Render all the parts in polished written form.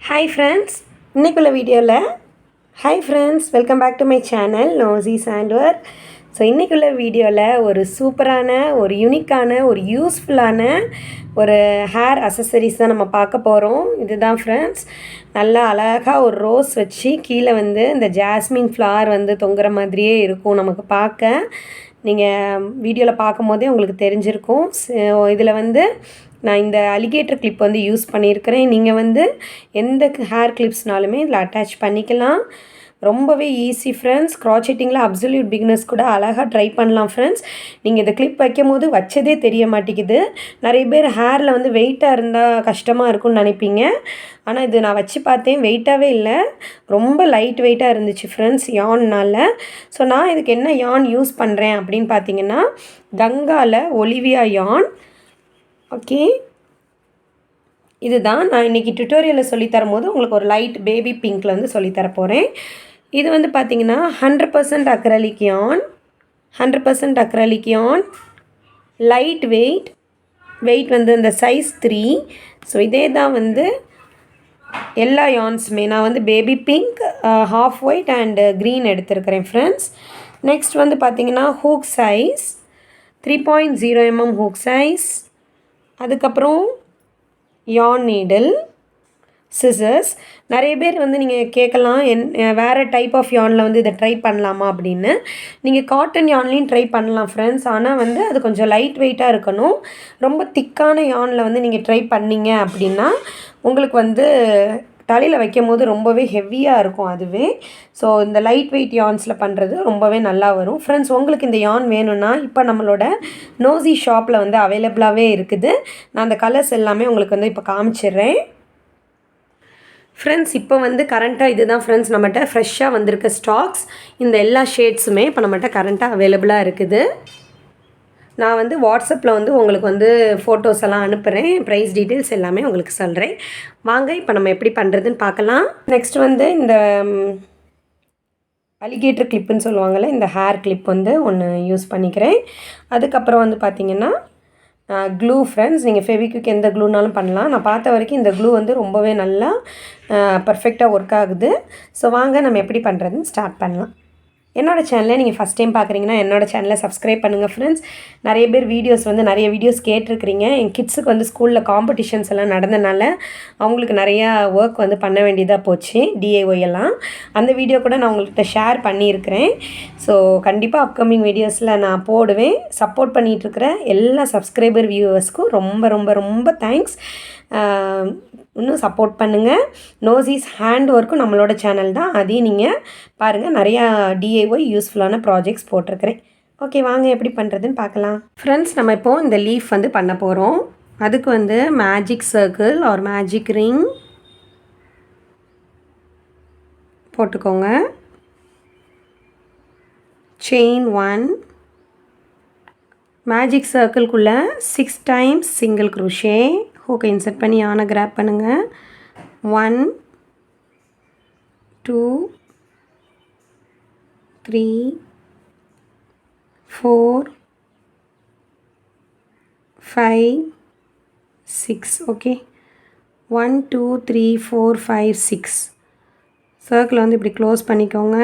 Hi friends, இன்றைக்குள்ள வீடியோவில் hi friends, welcome back to my channel நோசி சாண்ட்வர். ஸோ இன்றைக்குள்ள வீடியோவில் ஒரு சூப்பரான, ஒரு யூனிக்கான, ஒரு யூஸ்ஃபுல்லான ஒரு ஹேர் அசசரிஸ் தான் நம்ம பார்க்க போகிறோம். இதுதான் ஃப்ரெண்ட்ஸ், நல்லா அழகாக ஒரு ரோஸ் வச்சு கீழே வந்து இந்த ஜாஸ்மின் ஃப்ளவர் வந்து தொங்குற மாதிரியே இருக்கும் நமக்கு பார்க்க. நீங்கள் வீடியோவில் பார்க்கும் போதே உங்களுக்கு தெரிஞ்சிருக்கும். இதில் வந்து நான் இந்த அலிகேட்டர் கிளிப் வந்து யூஸ் பண்ணியிருக்கிறேன். நீங்கள் வந்து எந்த ஹேர் கிளிப்ஸ்னாலுமே இதில் அட்டாச் பண்ணிக்கலாம். ரொம்பவே ஈஸி ஃப்ரெண்ட்ஸ். க்ராச்செட்டிங்கில் அப்சல்யூட் பிகினர்ஸ் கூட அழகாக ட்ரை பண்ணலாம் ஃப்ரெண்ட்ஸ். நீங்கள் இந்த கிளிப் வைக்கும் போது வச்சதே தெரிய மாட்டேங்குது. நிறைய பேர் ஹேரில் வந்து வெயிட்டாக இருந்தால் கஷ்டமாக இருக்கும்னு நினைப்பீங்க. ஆனால் இது நான் வச்சு பார்த்தேன், வெயிட்டாகவே இல்லை, ரொம்ப லைட் வெயிட்டாக இருந்துச்சு ஃப்ரெண்ட்ஸ் யான்னால். ஸோ நான் இதுக்கு என்ன யான் யூஸ் பண்ணுறேன் அப்படின்னு பார்த்தீங்கன்னா, கங்காவில் ஒலிவியா யான். ஓகே, இதுதான் நான் இன்றைக்கி டுட்டோரியலில் சொல்லித்தரும் போது உங்களுக்கு ஒரு லைட் பேபி பிங்க்கில் வந்து சொல்லித்தர போகிறேன். இது வந்து பார்த்திங்கன்னா 100% அக்ரலிக் யான், 100% அக்ரலிக் யான், லைட் வெயிட் வந்து இந்த சைஸ் 3. ஸோ இதே தான் வந்து எல்லா யான்ஸுமே. நான் வந்து baby pink, half white and green எடுத்திருக்கிறேன் ஃப்ரெண்ட்ஸ். நெக்ஸ்ட் வந்து பார்த்திங்கன்னா hook size 3.0 mm hook size. அதுக்கப்புறம் யான் நீடில், சிசர்ஸ். நிறைய பேர் வந்து நீங்கள் கேட்கலாம், வேறு டைப் ஆஃப் யானில் வந்து இதை ட்ரை பண்ணலாமா அப்படின்னு. நீங்கள் காட்டன் யான்லேயும் ட்ரை பண்ணலாம் ஃப்ரெண்ட்ஸ். ஆனால் வந்து அது கொஞ்சம் லைட் வெயிட்டாக இருக்கணும். ரொம்ப திக்கான யானில் வந்து நீங்கள் ட்ரை பண்ணிங்க அப்படின்னா உங்களுக்கு வந்து தலையில் வைக்கும் போது ரொம்பவே ஹெவியாக இருக்கும் அதுவே. ஸோ இந்த லைட் வெயிட் யான்ஸில் பண்ணுறது ரொம்பவே நல்லா வரும் ஃப்ரெண்ட்ஸ். உங்களுக்கு இந்த யான் வேணும்னா இப்போ நம்மளோட நோசி ஷாப்பில் வந்து அவைலபிளாகவே இருக்குது. நான் அந்த கலர்ஸ் எல்லாமே உங்களுக்கு வந்து இப்போ காமிச்சிடுறேன் ஃப்ரெண்ட்ஸ். இப்போ வந்து கரண்ட்டாக இதுதான் ஃப்ரெண்ட்ஸ் நம்மகிட்ட ஃப்ரெஷ்ஷாக வந்திருக்க ஸ்டாக்ஸ். இந்த எல்லா ஷேட்ஸுமே இப்போ நம்மகிட்ட கரண்ட்டாக அவைலபிளாக இருக்குது. நான் வந்து வாட்ஸ்அப்பில் வந்து உங்களுக்கு வந்து ஃபோட்டோஸ் எல்லாம் அனுப்புகிறேன், ப்ரைஸ் டீட்டெயில்ஸ் எல்லாமே உங்களுக்கு சொல்கிறேன். வாங்க இப்போ நம்ம எப்படி பண்ணுறதுன்னு பார்க்கலாம். நெக்ஸ்ட் வந்து இந்த அலிகேட்டர் கிளிப்புன்னு சொல்லுவாங்கள்ல, இந்த ஹேர் கிளிப் வந்து ஒன்று யூஸ் பண்ணிக்கிறேன். அதுக்கப்புறம் வந்து பார்த்திங்கன்னா க்ளூ ஃப்ரெண்ட்ஸ். நீங்கள் ஃபெவிக்விக் எந்த க்ளூனாலும் பண்ணலாம். நான் பார்த்த வரைக்கும் இந்த க்ளூ வந்து ரொம்பவே நல்லா பர்ஃபெக்டாக ஒர்க் ஆகுது. ஸோ வாங்க நம்ம எப்படி பண்ணுறதுன்னு ஸ்டார்ட் பண்ணலாம். என்னோடய சேனலை நீங்கள் ஃபஸ்ட் டைம் பார்க்குறீங்கன்னா என்னோடய சேனலை சப்ஸ்கிரைப் பண்ணுங்கள் ஃப்ரெண்ட்ஸ். நிறைய பேர் நிறைய வீடியோஸ் கேட்டிருக்கிறீங்க. என் கிட்ஸுக்கு வந்து ஸ்கூலில் காம்படிஷன்ஸ் எல்லாம் நடந்தனால அவங்களுக்கு நிறையா ஒர்க் வந்து பண்ண வேண்டியதாக போச்சு, டிஐஒய் எல்லாம். அந்த வீடியோ கூட நான் உங்கள்கிட்ட ஷேர் பண்ணியிருக்கிறேன். ஸோ கண்டிப்பாக அப்கமிங் வீடியோஸில் நான் போடுவேன். சப்போர்ட் பண்ணிகிட்ருக்கிற எல்லா சப்ஸ்கிரைபர் வியூவர்ஸ்க்கும் ரொம்ப ரொம்ப ரொம்ப தேங்க்ஸ். இன்னும் சப்போர்ட் பண்ணுங்கள். நோசிஸ் ஹேண்ட் ஒர்க்கும் நம்மளோட சேனல் தான், அதையும் நீங்கள் பாருங்கள். நிறையா டிஐஒய் யூஸ்ஃபுல்லான ப்ராஜெக்ட்ஸ் போட்டிருக்கிறேன். ஓகே, வாங்க எப்படி பண்ணுறதுன்னு பார்க்கலாம் ஃப்ரெண்ட்ஸ். நம்ம இப்போது இந்த லீஃப் வந்து பண்ண போகிறோம். அதுக்கு வந்து magic circle or magic ring போட்டுக்கோங்க. செயின் 1, மேஜிக் சர்க்கிள்குள்ளே 6 டைம்ஸ் சிங்கிள் க்ரோஷே. ஹூக்கை இன்சர்ட் பண்ணி யானை கிராப் பண்ணுங்கள். 1 2 3 4 5 6. ஓகே, 1 2 3 4 5 6. சர்க்கிளை வந்து இப்படி க்ளோஸ் பண்ணிக்கோங்க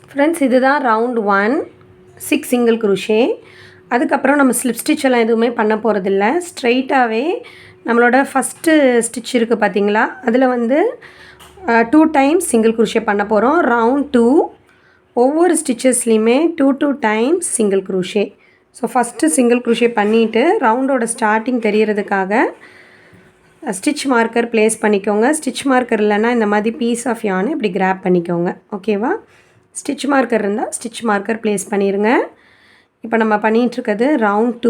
ஃப்ரெண்ட்ஸ். இதுதான் ரவுண்ட் 1, 6 சிங்கிள் க்ரோஷே. அதுக்கப்புறம் நம்ம ஸ்லிப் ஸ்டிச் எல்லாம் எதுவுமே பண்ண போகிறதில்ல. ஸ்ட்ரைட்டாகவே நம்மளோட ஃபஸ்ட்டு ஸ்டிச் இருக்குது பார்த்தீங்களா, அதில் வந்து 2 டைம்ஸ் சிங்கிள் க்ரோஷே பண்ண போகிறோம். ரவுண்ட் 2 ஒவ்வொரு ஸ்டிச்சஸ்லேயுமே 2 times single crochet. So first single crochet பண்ணிவிட்டு ரவுண்டோட ஸ்டார்டிங் தெரியறதுக்காக ஸ்டிச் மார்க்கர் ப்ளேஸ் பண்ணிக்கோங்க. ஸ்டிச் மார்க்கர் இல்லைன்னா இந்த மாதிரி பீஸ் ஆஃப் யானை இப்படி கிராப் பண்ணிக்கோங்க. ஓகேவா? ஸ்டிச் மார்க்கர் இருந்தால் ஸ்டிச் மார்க்கர் ப்ளேஸ் பண்ணிடுங்க. இப்போ நம்ம பண்ணிகிட்ருக்கிறது ரவுண்ட்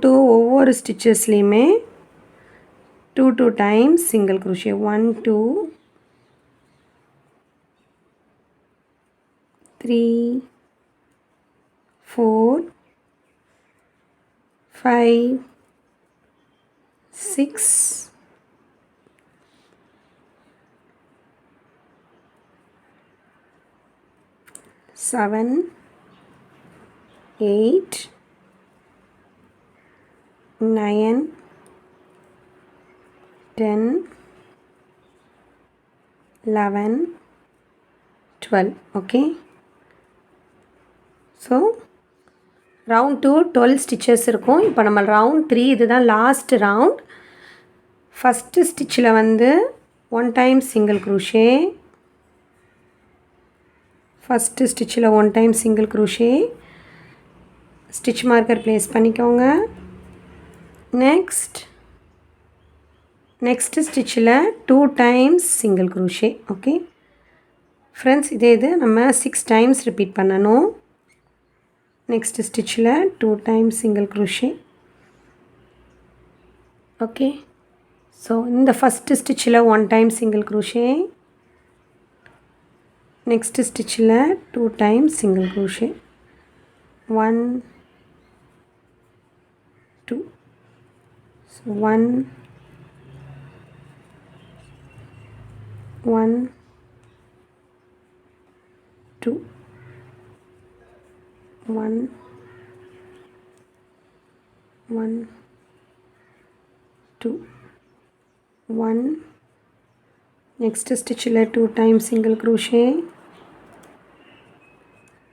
2 ஒவ்வொரு ஸ்டிச்சஸ்லேயுமே 2 times single crochet. 1 2 3 4 5 6 7 8 9, 10, 11, 12. Okay, so round 2 12 stitches இருக்கும். இப்போ நம்ம round 3 இதுதான் last round. first stitchல வந்து 1 time single crochet, first stitchல 1 time single crochet, stitch marker place பண்ணிக்கோங்க. next stitchல 2 times single crochet. okay friends, இதே இது நம்ம 6 times repeat பண்ணணும். next stitchல 2 times single crochet. okay, so இந்த first stitchல 1 time single crochet, next stitchல 2 times single crochet, 1 2, so 1 1 2 1 1 2 1, next stitchல 2 times single crochet.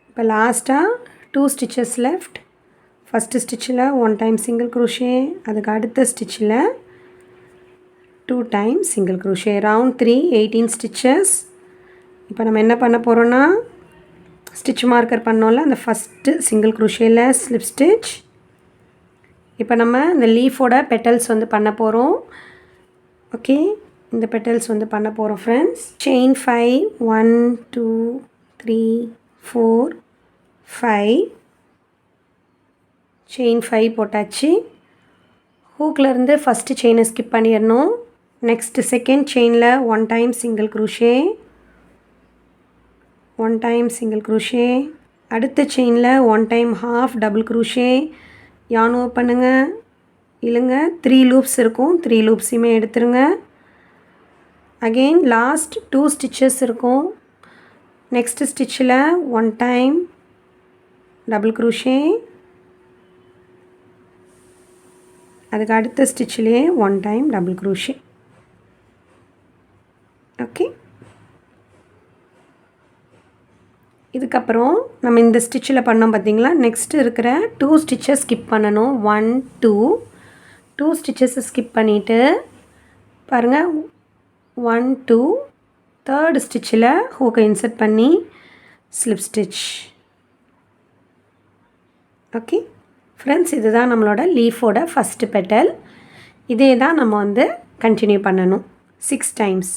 இப்போ லாஸ்ட்டாக 2 stitches left. first stitchல 1 time single crochet, அதுக்கு அடுத்த stitchல 2 times single crochet. round 3 18 stitches. இப்போ நம்ம என்ன பண்ண போகிறோன்னா ஸ்டிச் மார்க்கர் பண்ணோம்ல அந்த ஃபஸ்ட்டு சிங்கிள் குரோஷேயில் ஸ்லிப் ஸ்டிச். இப்போ நம்ம இந்த லீஃபோட பெட்டல்ஸ் வந்து பண்ண போகிறோம். ஓகே, இந்த பெட்டல்ஸ் வந்து பண்ண போகிறோம் ஃப்ரெண்ட்ஸ். செயின் 5 1 2 3 4 5 செயின் 5 போட்டாச்சு. ஹூக்லேருந்து ஃபஸ்ட்டு செயினை ஸ்கிப் பண்ணிடணும். நெக்ஸ்ட்டு செகண்ட் செயினில் 1 time single crochet, 1 time single crochet. அடுத்த செயினில் 1 time half double crochet. yarn over பண்ணுங்கள், இழுங்க. 3 loops இருக்கும், 3 loopஸுமே எடுத்துருங்க. அகெயின் லாஸ்ட் 2 stitches இருக்கும். நெக்ஸ்ட் ஸ்டிச்சில் 1 time double crochet, அதுக்கு அடுத்த ஸ்டிச்சிலே 1 time double crochet. ஓகே, இதுக்கப்புறம் நம்ம இந்த ஸ்டிச்சில் பண்ணோம் பார்த்திங்களா, நெக்ஸ்ட்டு இருக்கிற 2 stitches ஸ்கிப் பண்ணணும். 1 2 stitches ஸ்கிப் பண்ணிவிட்டு பாருங்கள் 1 2 தேர்ட் ஸ்டிச்சில் ஹூக்கை இன்சர்ட் பண்ணி ஸ்லிப் ஸ்டிச். ஓகே ஃப்ரெண்ட்ஸ், இதுதான் நம்மளோட லீஃபோட ஃபஸ்ட்டு பெட்டல். இதே தான் நம்ம வந்து கண்டினியூ பண்ணணும் 6 times.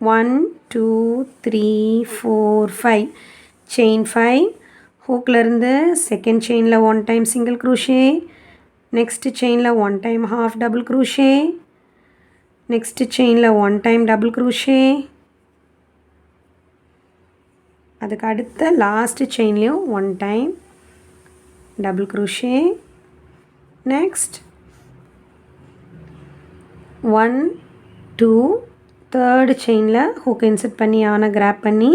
1 2 3 4 5 செயின் 5. ஹூக்லேருந்து செகண்ட் செயினில் 1 time single crochet, நெக்ஸ்ட்டு செயினில் 1 time half double crochet, next செயினில் 1 time double crochet, அதுக்கு அடுத்த லாஸ்ட்டு செயின்லேயும் 1 time double crochet. Next 1 2 third செயினில் ஹூக் இன்சர்ட் பண்ணி ஆன கிராப் பண்ணி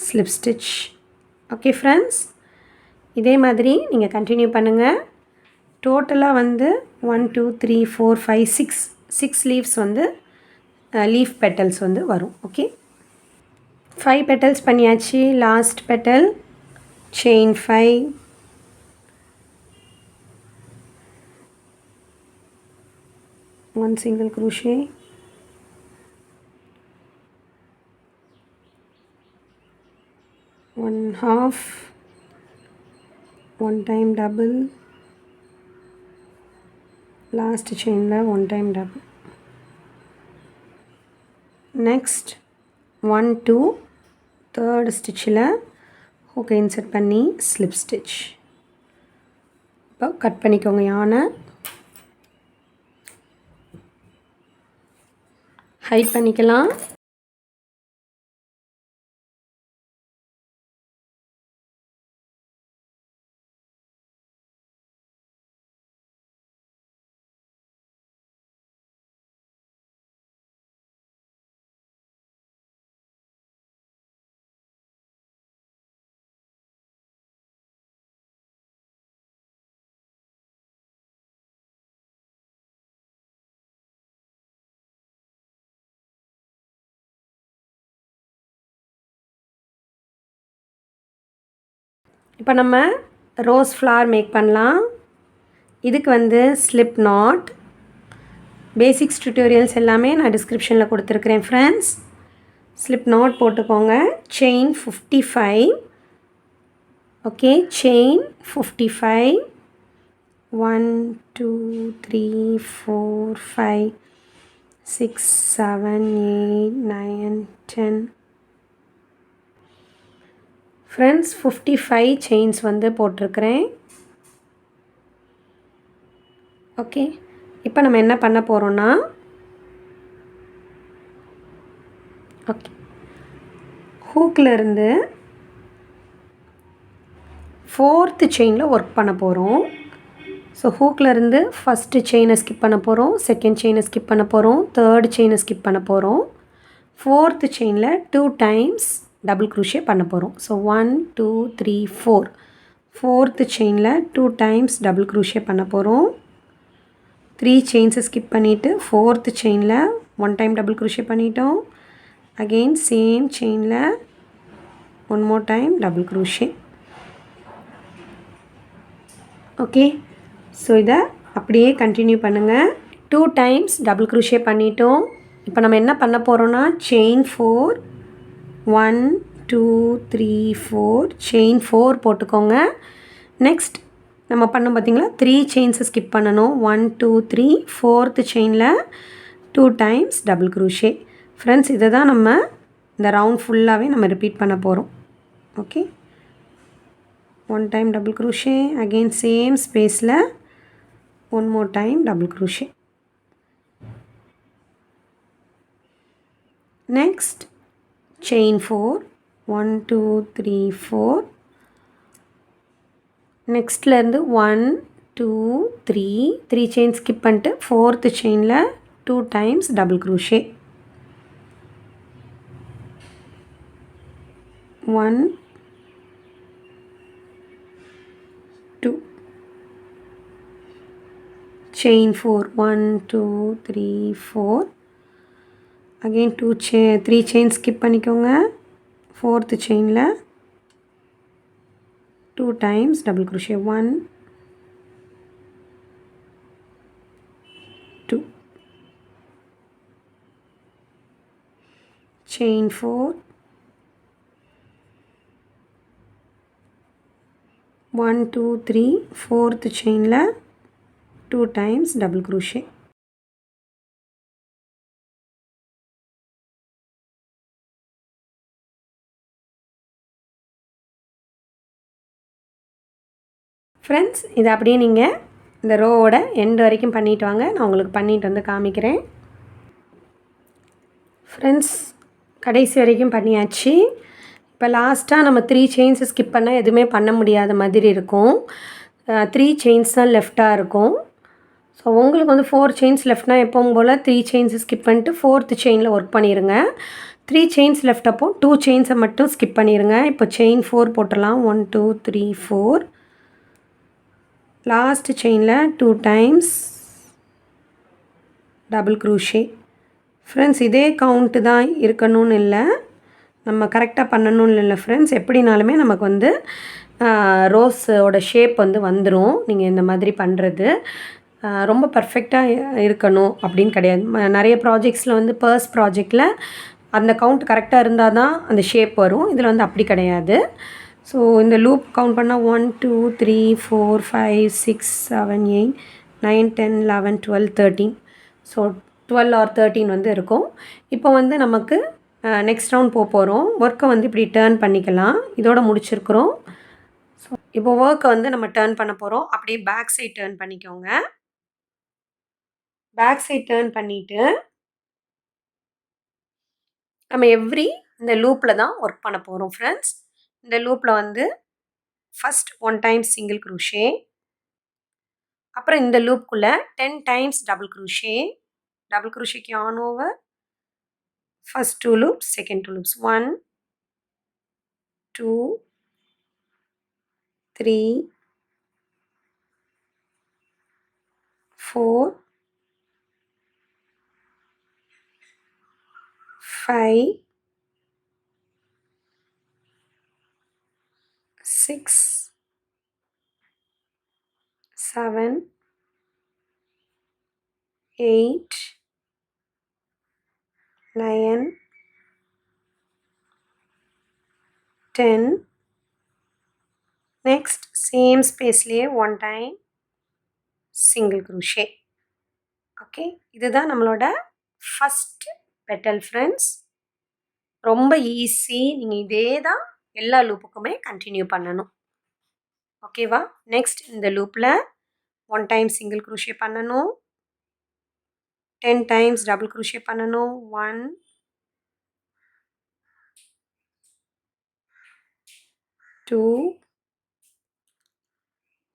ஸ்லிப் ஸ்டிச். ஓகே ஃப்ரெண்ட்ஸ், இதே மாதிரி நீங்கள் கண்டினியூ பண்ணுங்கள். டோட்டலாக வந்து 1 2 3 4 5 6 லீவ்ஸ் வந்து லீஃப் பெட்டல்ஸ் வந்து வரும். ஓகே, 5 பெட்டல்ஸ் பண்ணியாச்சு. Last petal chain 5, 1 single crochet, 1 half, 1 time double, last chainல 1 time double. next 1 2 third stitchல hook insert பண்ணி slip stitch. இப்போ கட் பண்ணிக்கோங்க yarn-ஐ, ஹைட் பண்ணிக்கலாம். இப்போ நம்ம ரோஸ் ஃப்ளார் மேக் பண்ணலாம். இதுக்கு வந்து ஸ்லிப் நாட் பேசிக்ஸ் டியூட்டோரியல்ஸ் எல்லாமே நான் டிஸ்கிரிப்ஷனில் கொடுத்துருக்குறேன் ஃப்ரெண்ட்ஸ். ஸ்லிப் நாட் போட்டுக்கோங்க. Chain 55. Okay, chain 55. 1 2 3 4 5 6 7 8 9 10. Friends 55 chains வந்து போட்டிருக்கிறேன். ஓகே, இப்போ நம்ம என்ன பண்ண போகிறோன்னா, ஓகே, ஹூக்கில் இருந்து 4th செயினில் ஒர்க் பண்ண போகிறோம். ஸோ ஹூக்கில் இருந்து ஃபஸ்ட்டு செயினை ஸ்கிப் பண்ண போகிறோம், செகண்ட் செயினை ஸ்கிப் பண்ண போகிறோம், தேர்ட் செயினை ஸ்கிப் பண்ண போகிறோம், 4th செயினில் 2 டைம்ஸ் டபுள் க்ரூஷே பண்ண போகிறோம். ஸோ 1 2 3 4. 4th செயினில் 2 டைம்ஸ் டபுள் க்ரூஷே பண்ண போகிறோம். 3 செயின்ஸை ஸ்கிப் பண்ணிவிட்டு 4th செயினில் 1 டைம் டபுள் க்ரூஷே பண்ணிட்டோம். அகெயின் சேம் செயினில் 1 more time double crochet. Okay, so இதை அப்படியே கண்டினியூ பண்ணுங்கள். 2 டைம்ஸ் டபுள் க்ரூஷே பண்ணிட்டோம். இப்போ நம்ம என்ன பண்ண போகிறோன்னா, செயின் 4 1 2 3 4 செயின் 4 போட்டுக்கோங்க. நெக்ஸ்ட் நம்ம பண்ணோம் பார்த்தீங்களா, 3 செயின்ஸை ஸ்கிப் பண்ணணும். 1 2 3 4th செயினில் 2 டைம்ஸ் டபுள் க்ரூஷே. ஃப்ரெண்ட்ஸ், இதை தான் நம்ம இந்த ரவுண்ட் ஃபுல்லாகவே நம்ம ரிப்பீட் பண்ண போகிறோம். Okay, 1 time double crochet, again same ஸ்பேஸில் 1 more time double crochet. Next chain 4 1 2 3 4. நெக்ஸ்ட்லேருந்து 1 2 3 chain skip பண்ணிட்டு 4th செயினில் 2 times double crochet. 1 2 chain 4 1 2 3 4. Again 3 chain skip பண்ணிக்கோங்க. 4th செயினில் 2 times double crochet. 1 2 chain 4 1 2 3 4th செயினில் 2 டைம்ஸ் டபுள் க்ரூஷே. ஃப்ரெண்ட்ஸ், இதை அப்படியே நீங்கள் இந்த ரோவோட எண்ட் வரைக்கும் பண்ணிட்டு வாங்க. நான் உங்களுக்கு பண்ணிட்டு வந்து காமிக்கிறேன். ஃப்ரெண்ட்ஸ், கடைசி வரைக்கும் பண்ணியாச்சு. இப்போ லாஸ்ட்டாக நம்ம 3 செயின்ஸை ஸ்கிப் பண்ணால் எதுவுமே பண்ண முடியாத மாதிரி இருக்கும். 3 செயின்ஸ் தான் லெஃப்டாக இருக்கும். ஸோ உங்களுக்கு வந்து 4 செயின்ஸ் லெஃப்ட்னா எப்பவும் போல் 3 செயின்ஸை ஸ்கிப் பண்ணிட்டு 4th செயினில் ஒர்க் பண்ணிடுங்க. 3 செயின்ஸ் லெஃப்ட் அப்போ 2 செயின்ஸை மட்டும் ஸ்கிப் பண்ணிடுங்க. இப்போ செயின் 4 போட்டுடலாம். 1 2 3 4. லாஸ்ட் செயினில் 2 டைம்ஸ் டபுள் க்ரூஷே. ஃப்ரெண்ட்ஸ், இதே கவுண்ட்டு தான் இருக்கணும்னு இல்லை, நம்ம கரெக்டாக பண்ணணும்னு இல்லை ஃப்ரெண்ட்ஸ். எப்படினாலுமே நமக்கு வந்து ரோஸோட ஷேப் வந்து வந்துடும். நீங்கள் இந்த மாதிரி பண்ணுறது ரொம்ப பர்ஃபெக்டாக இருக்கணும் அப்படின்னு கிடையாது. நிறைய ப்ராஜெக்ட்ஸில் வந்து பர்ஸ் ப்ராஜெக்டில் அந்த கவுண்ட் கரெக்டாக இருந்தால் தான் அந்த ஷேப் வரும். இதில் வந்து அப்படி கிடையாது. ஸோ இந்த லூப் கவுண்ட் பண்ணால் 1 2 3 4 5 6 7 8 9 10 11 12 13. ஸோ 12 or 13 வந்து இருக்கும். இப்போ வந்து நமக்கு நெக்ஸ்ட் ரவுண்ட் போகிறோம். ஒர்க்கை வந்து இப்படி டேர்ன் பண்ணிக்கலாம். இதோட முடிச்சிருக்கிறோம். ஸோ இப்போ ஒர்க்கை வந்து நம்ம டேர்ன் பண்ண போகிறோம். அப்படியே பேக் சைட் டேர்ன் பண்ணிக்கோங்க. பேக் சைட் டேர்ன் பண்ணிவிட்டு நம்ம இந்த லூப்பில் தான் ஒர்க் பண்ண போகிறோம் ஃப்ரெண்ட்ஸ். இந்த லூப்பில் வந்து ஃபஸ்ட் 1 டைம் சிங்கிள் க்ரூஷே, அப்புறம் இந்த லூப்புக்குள்ளே 10 டைம்ஸ் டபுள் க்ரூஷே. டபுள் க்ரூஷேக்கு yarn over, first 2 loops, second 2 loops. 1 2 3 4 5 6 7, 8, 9, 10. Next same ஸ்பேஸ்லேயே 1 time single crochet. Okay, இதுதான் நம்மளோட ஃபஸ்ட் பெட்டல் ஃப்ரெண்ட்ஸ். ரொம்ப ஈஸி. நீங்கள் இதே தான் எல்லா லூப்புக்குமே கண்டினியூ பண்ணணும். ஓகேவா? நெக்ஸ்ட் இந்த லூப்பில் 1 time single crochet பண்ணணும், 10 times double crochet பண்ணணும். 1, 2,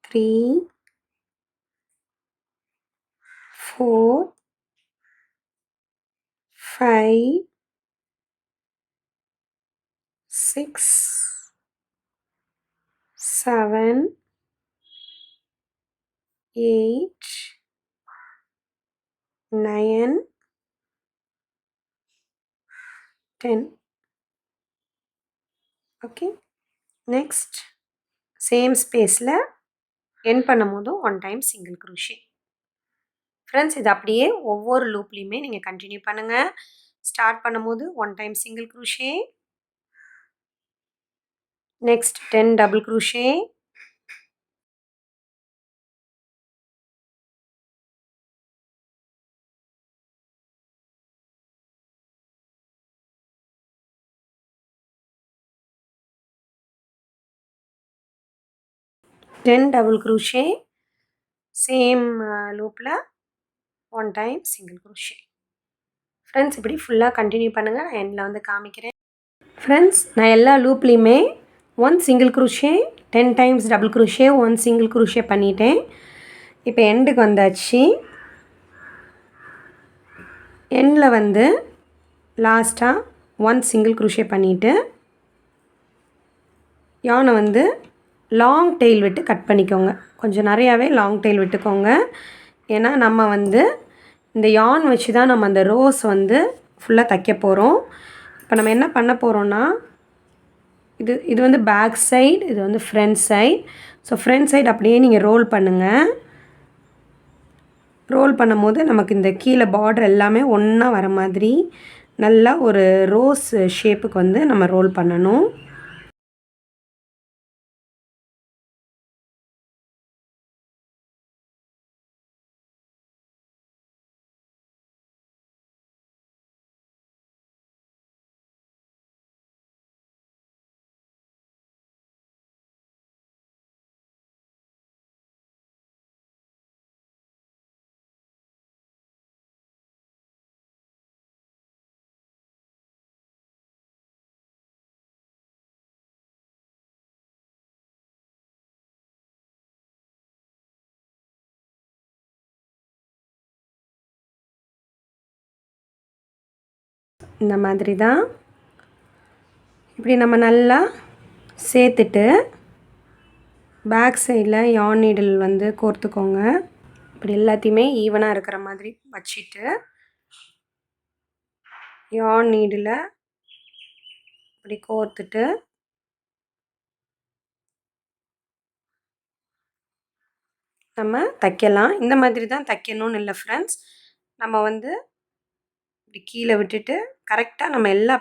3, 4, 5, 6, 7, 8, 9, 10. ஓகே, நெக்ஸ்ட் சேம் ஸ்பேஸில் எண்ட் பண்ணும் போதும் 1 time single crochet. ஃப்ரெண்ட்ஸ், இது அப்படியே ஒவ்வொரு லூப்லேயுமே நீங்கள் கண்டினியூ பண்ணுங்கள். ஸ்டார்ட் பண்ணும்போது 1 time single crochet, next 10 double crochet, double crochet, same லூப்பில் 1 time single crochet. ஃப்ரெண்ட்ஸ், இப்படி ஃபுல்லாக கண்டினியூ பண்ணுங்கள். நான் எண்டில் வந்து காமிக்கிறேன். ஃப்ரெண்ட்ஸ், நான் எல்லா லூப்லேயுமே 1 single crochet, 10 times double crochet, 1 single crochet பண்ணிட்டேன். இப்போ எண்டுக்கு வந்தாச்சு. எண்டில் வந்து லாஸ்ட்டாக 1 single crochet பண்ணிவிட்டு யானை வந்து லாங் டெயில் விட்டு கட் பண்ணிக்கோங்க. கொஞ்சம் நிறையாவே லாங் டெயில் விட்டுக்கோங்க. ஏன்னா நம்ம வந்து இந்த யான் வச்சு தான் நம்ம அந்த ரோஸ் வந்து ஃபுல்லாக தைக்க போகிறோம். இப்போ நம்ம என்ன பண்ண போகிறோன்னா, இது வந்து பேக் சைடு, இது வந்து front side. So front side அப்படியே நீங்கள் ரோல் பண்ணுங்கள். ரோல் பண்ணும்போது நமக்கு இந்த கீழே பார்டர் எல்லாமே ஒன்றா வர மாதிரி நல்லா ஒரு ரோஸ் ஷேப்புக்கு வந்து நம்ம ரோல் பண்ணணும். இந்த மாதிரி தான். இப்படி நம்ம நல்லா சேர்த்துட்டு பேக் சைடில் யான் நீடில் வந்து கோர்த்துக்கோங்க. இப்படி எல்லாத்தையுமே ஈவனாக இருக்கிற மாதிரி வச்சுட்டு யான் நீடில் இப்படி கோர்த்துட்டு நம்ம தைக்கலாம். இந்த மாதிரி தான் தைக்கணும்னு இல்லை ஃப்ரெண்ட்ஸ். நம்ம வந்து இப்படி கீழே விட்டுட்டு கரெக்டாக நம்ம எல்லா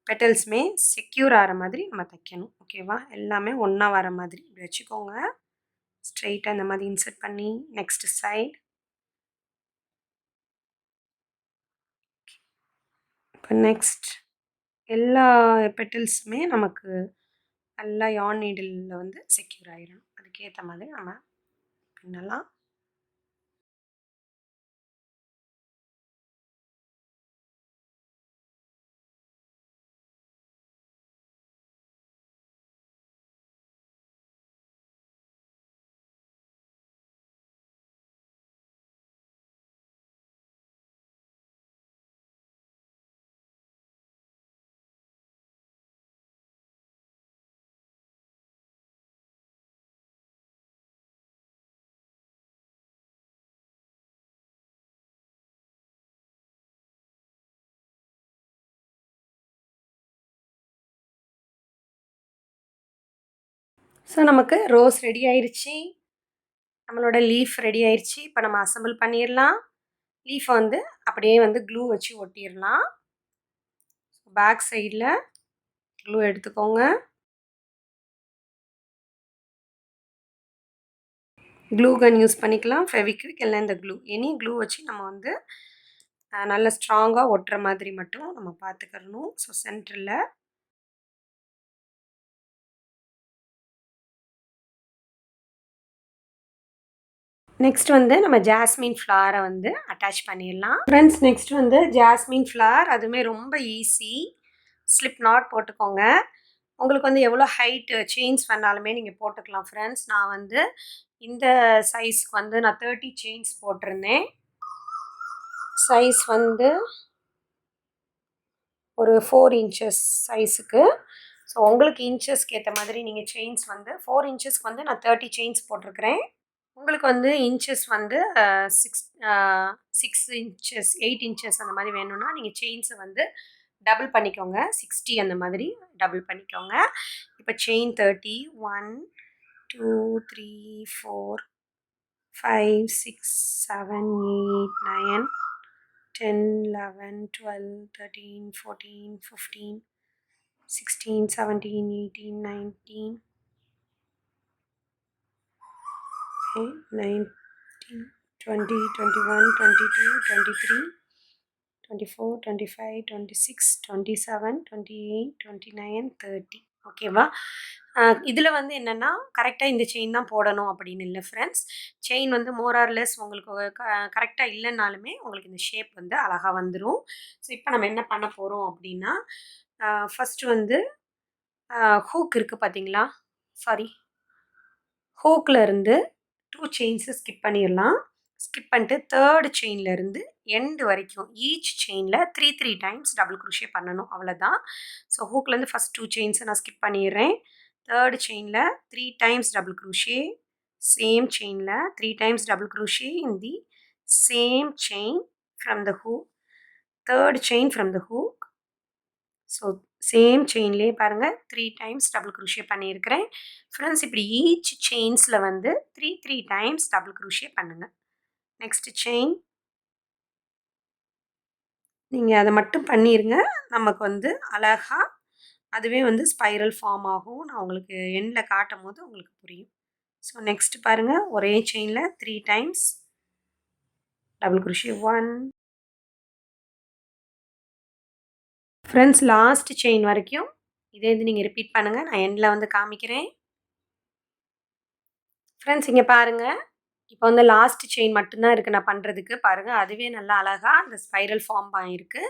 பெட்டல்ஸுமே செக்யூர் ஆகிற மாதிரி நம்ம தைக்கணும். ஓகேவா? எல்லாமே ஒன்றா வர மாதிரி இப்படி வச்சுக்கோங்க. ஸ்ட்ரெயிட்டாக இந்த மாதிரி இன்சர்ட் பண்ணி நெக்ஸ்ட் சைடு. இப்போ நெக்ஸ்ட் எல்லா பெட்டல்ஸுமே நமக்கு நல்லா யான் நீடிலில் வந்து செக்யூர் ஆகிடணும். அதுக்கேற்ற மாதிரி நம்ம பின்னலாம். ஸோ நமக்கு ரோஸ் ரெடி ஆயிடுச்சு. நம்மளோட லீஃப் ரெடி ஆயிடுச்சு. இப்போ நம்ம அசெம்பிள் பண்ணிடலாம். லீஃபை வந்து அப்படியே வந்து க்ளூ வச்சு ஒட்டிடலாம். பேக் சைடில் க்ளூ எடுத்துக்கோங்க. க்ளூ கன் யூஸ் பண்ணிக்கலாம், ஃபெவிக்விக் இல்லை இந்த க்ளூ, எனி க்ளூ வச்சு நம்ம வந்து நல்ல ஸ்ட்ராங்காக ஒட்டுற மாதிரி மட்டும் நம்ம பார்த்துக்கிறணும். ஸோ சென்டரில் நெக்ஸ்ட் வந்து நம்ம ஜாஸ்மின் ஃப்ளாரை வந்து அட்டாச் பண்ணிடலாம். ஃப்ரெண்ட்ஸ் நெக்ஸ்ட் வந்து ஜாஸ்மின் ஃப்ளார், அதுவுமே ரொம்ப ஈஸி. ஸ்லிப் நாட் போட்டுக்கோங்க. உங்களுக்கு வந்து எவ்வளோ ஹைட்டு செயின்ஸ் பண்ணாலுமே நீங்கள் போட்டுக்கலாம் ஃப்ரெண்ட்ஸ். நான் வந்து இந்த சைஸ்க்கு வந்து நான் 30 செயின்ஸ் போட்டிருந்தேன். சைஸ் வந்து ஒரு 4 இன்ச்சஸ் சைஸுக்கு. ஸோ உங்களுக்கு இன்ச்சஸ்க்கு ஏற்ற மாதிரி நீங்கள் செயின்ஸ் வந்து 4 இன்ச்சஸ்க்கு வந்து நான் 30 செயின்ஸ் போட்டிருக்கிறேன். உங்களுக்கு வந்து இன்ச்சஸ் வந்து 6 இன்ச்சஸ் 8 இன்ச்சஸ் அந்த மாதிரி வேணும்னா நீங்கள் செயின்ஸை வந்து டபுள் பண்ணிக்கோங்க. 60 அந்த மாதிரி டபுள் பண்ணிக்கோங்க. இப்போ செயின் 30, 1 2 3 4 5 6 7 8 9 10 11 12 13 14 15 16 17 18 19 19 20 21 22 23 24 25 26 27 28 29 30. ஓகேவா? இதில் வந்து என்னென்னா கரெக்டாக இந்த செயின் தான் போடணும் அப்படின்னு இல்லை ஃப்ரெண்ட்ஸ். செயின் வந்து மோர் ஆர் லெஸ் உங்களுக்கு கரெக்டாக இல்லைனாலுமே உங்களுக்கு இந்த ஷேப் வந்து அழகாக வந்துடும். ஸோ இப்போ நம்ம என்ன பண்ண போகிறோம் அப்படின்னா, ஃபஸ்ட்டு வந்து ஹூக் இருக்குது பார்த்தீங்களா, சாரி, ஹூக்கில் இருந்து 2 செயின்ஸை ஸ்கிப் பண்ணிடலாம். ஸ்கிப் பண்ணிட்டு தேர்ட் செயின்லேருந்து எண்டு வரைக்கும் ஈச் செயினில் 3 டைம்ஸ் டபுள் குரோஷே பண்ணணும், அவ்வளோதான். ஸோ ஹூக்லேருந்து ஃபஸ்ட் 2 செயின்ஸை நான் ஸ்கிப் பண்ணிடுறேன். தேர்ட் செயினில் 3 டைம்ஸ் டபுள் குரோஷே, சேம் செயினில் 3 times double crochet in the same chain from the hook, third chain from the hook. So same செயின்லேயே பாருங்கள் 3 டைம்ஸ் டபுள் குரோஷே பண்ணியிருக்கிறேன். Friends இப்படி ஈச் செயின்ஸில் வந்து 3 டைம்ஸ் டபுள் குரோஷே பண்ணுங்கள். நெக்ஸ்ட் செயின் நீங்கள் அதை மட்டும் பண்ணிடுங்க. நமக்கு வந்து அழகாக அதுவே வந்து ஸ்பைரல் ஃபார்ம் ஆகும். நான் உங்களுக்கு எண்டில் காட்டும் போது உங்களுக்கு புரியும். ஸோ நெக்ஸ்ட் பாருங்கள், ஒரே செயினில் 3 times double crochet. 1 friends last chain வரைக்கும் இதே இது நீங்கள் ரிப்பீட் பண்ணுங்கள். நான் எண்டில் வந்து காமிக்கிறேன். ஃப்ரெண்ட்ஸ் இங்கே பாருங்கள், இப்போ வந்து லாஸ்ட் செயின் மட்டும்தான் இருக்குது நான் பண்ணுறதுக்கு. பாருங்கள் அதுவே நல்லா அழகாக அந்த ஸ்பைரல் ஃபார்ம் ஆகிருக்கு.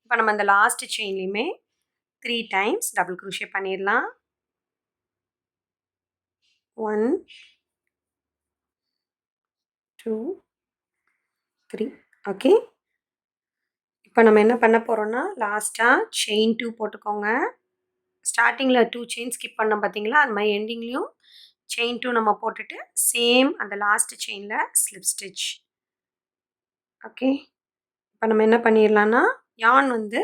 இப்போ நம்ம அந்த லாஸ்ட் செயின்லேயுமே 3 டைம்ஸ் டபுள் குரோஷே பண்ணிடலாம். 1 2 3. ஓகே, இப்போ நம்ம என்ன பண்ண போகிறோம்னா லாஸ்ட்டாக செயின் 2 போட்டுக்கோங்க. ஸ்டார்டிங்கில் 2 செயின் ஸ்கிப் பண்ணோம் பார்த்தீங்களா, அது மாதிரி எண்டிங்லேயும் செயின் 2 நம்ம போட்டுட்டு சேம் அந்த லாஸ்ட் செயினில் ஸ்லிப் ஸ்டிச். ஓகே, இப்போ நம்ம என்ன பண்ணிடலான்னா யான் வந்து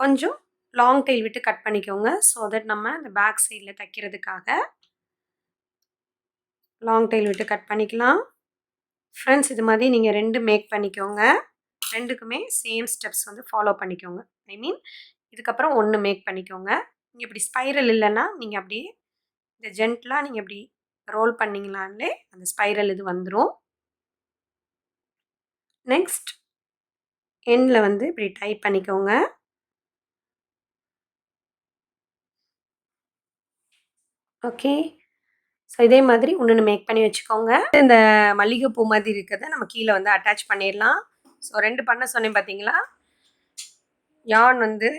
கொஞ்சம் லாங் டெயில் விட்டு கட் பண்ணிக்கோங்க. ஸோ தட் நம்ம இந்த பேக் சைடில் தைக்கிறதுக்காக லாங் டெயில் விட்டு கட் பண்ணிக்கலாம். ஃப்ரெண்ட்ஸ் இது மாதிரி நீங்கள் 2 மேக் பண்ணிக்கோங்க. 2க்குமே சேம் ஸ்டெப்ஸ் வந்து ஃபாலோ பண்ணிக்கோங்க. ஐ மீன் இதுக்கப்புறம் 1 மேக் பண்ணிக்கோங்க. நீங்கள் இப்படி ஸ்பைரல் இல்லைன்னா நீங்கள் அப்படியே இந்த ஜென்டலாக நீங்கள் இப்படி ரோல் பண்ணிங்கனாலே அந்த ஸ்பைரல் இது வந்துடும். நெக்ஸ்ட் எண்டில் வந்து இப்படி டைப் பண்ணிக்கோங்க. ஓகே, ஸோ இதே மாதிரி இன்னொன்று மேக் பண்ணி வச்சுக்கோங்க. இந்த மல்லிகைப்பூ மாதிரி இருக்கிறத நம்ம கீழே வந்து அட்டாச் பண்ணிடலாம். ஸோ 2 பண்ண சொன்னேன் பார்த்தீங்களா, யான் வந்து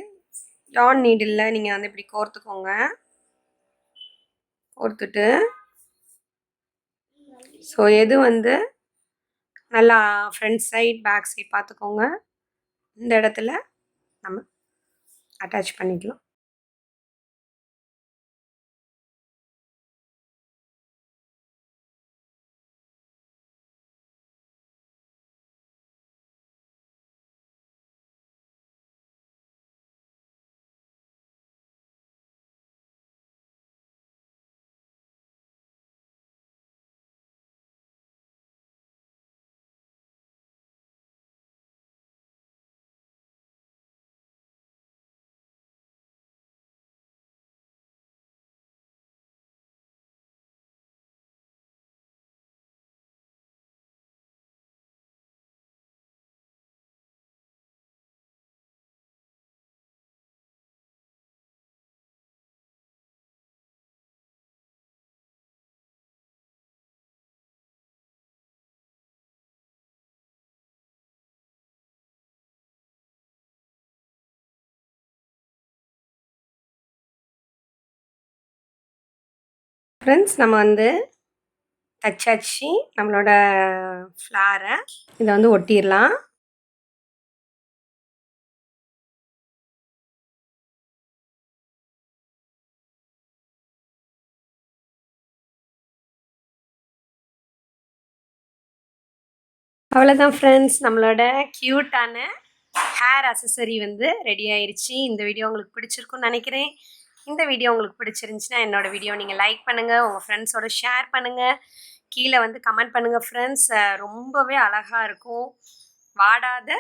யான் நீடில் நீங்கள் வந்து இப்படி கோர்த்துக்கோங்க. கோர்த்துட்டு ஸோ எது வந்து நல்லா ஃப்ரண்ட் சைட் பேக் சைட் பார்த்துக்கோங்க, இந்த இடத்துல நம்ம அட்டாச் பண்ணிக்கலாம். ஃப்ரெண்ட்ஸ் நம்ம வந்து தச்சாச்சு நம்மளோட ஃப்ளாரை. இதை வந்து ஒட்டிடலாம். அவ்வளோதான் ஃப்ரெண்ட்ஸ், நம்மளோட க்யூட்டான ஹேர் அசசரி வந்து ரெடி ஆயிடுச்சு. இந்த வீடியோ உங்களுக்கு பிடிச்சிருக்குன்னு நினைக்கிறேன். இந்த வீடியோ உங்களுக்கு பிடிச்சிருந்துச்சுன்னா என்னோடய வீடியோ நீங்கள் லைக் பண்ணுங்கள், உங்கள் ஃப்ரெண்ட்ஸோட ஷேர் பண்ணுங்கள், கீழே வந்து கமெண்ட் பண்ணுங்கள் ஃப்ரெண்ட்ஸ். ரொம்பவே அழகாக இருக்கும், வாடாத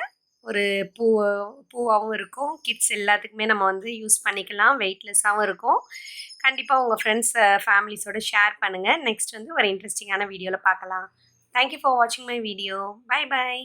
ஒரு பூவாகவும் இருக்கும். கிட்ஸ் எல்லாத்துக்குமே நம்ம வந்து யூஸ் பண்ணிக்கலாம், வெயிட்லெஸ்ஸாகவும் இருக்கும். கண்டிப்பாக உங்கள் ஃப்ரெண்ட்ஸ் ஃபேமிலிஸோட ஷேர் பண்ணுங்கள். நெக்ஸ்ட் வந்து ஒரு இன்ட்ரெஸ்டிங்கான வீடியோவில் பார்க்கலாம். தேங்க்யூ ஃபார் வாட்சிங் மை வீடியோ. Bye by.